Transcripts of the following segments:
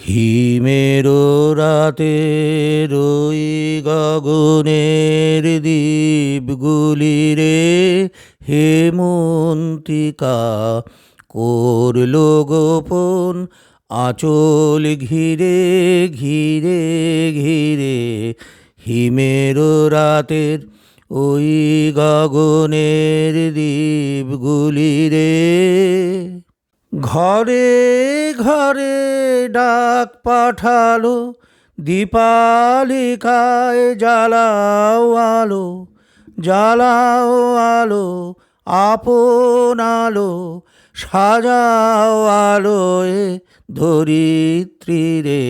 হিমের রাতের ওই গগনের দ্বীপগুলি রে হেমন্তিকা করল গোপন আঁচল ঘিরে ঘিরে ঘিরে। হিমের রাতের ওই গগনের দ্বীপগুলি রে ঘরে ঘরে ডাক পাঠালো, দীপালিকায় জ্বালাও আলো, জ্বালাও আলো, আপন আলো, সাজাও আলোয় ধরিত্রী রে।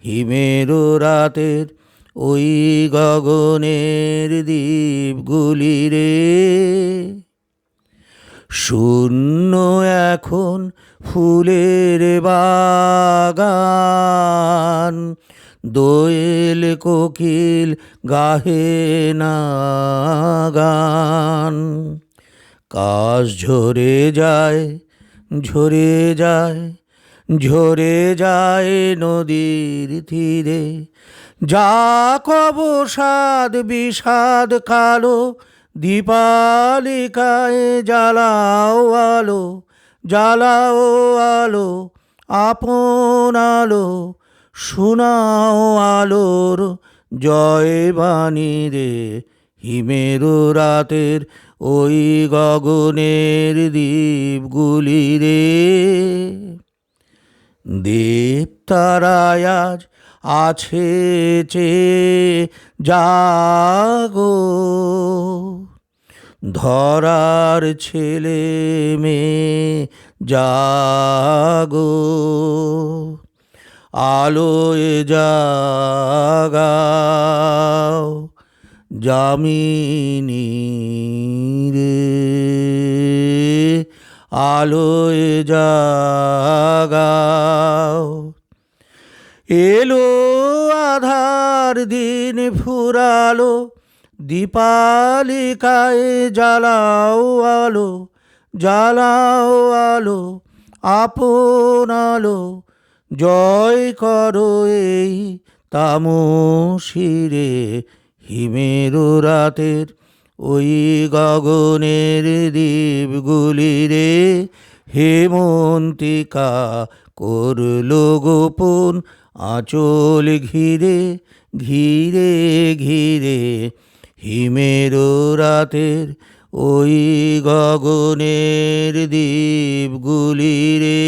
হিমের রাতের ওই গগনের দ্বীপগুলি রে শূন্য এখন ফুলের বাগান, দোয়েল কোকিল গাহে না গান। কাশ ঝরে যায়, ঝরে যায়, ঝরে যায় নদীর তীরে। যাক অবসাদ বিষাদ কালো, দীপালিকায় জ্বালাও আলো, জ্বালাও আলো, আপন আলো, শোনাও আলোর জয় বাণী রে। হিমের রাতের ওই গগনের দ্বীপগুলি রে দেবতারায় আজ আছে চেয়ে জাগো, ধরার ছেলে মেয়ে জাগো, আলোয় জাগাও যামিনী রে, আলোয় জাগাও। এলো আধার দিন ফুরালো, দীপালিকায় জ্বালাও আলো, জ্বালাও আলো, আপন আলো, জয় করো এই তামসিরে। হিমের রাতের ওই গগনের দ্বীপগুলি রে হেমন্তিকা করল গোপন আঁচল ঘিরে ঘিরে ঘিরে। হিমের রাতের ওই গগনের দ্বীপগুলি রে।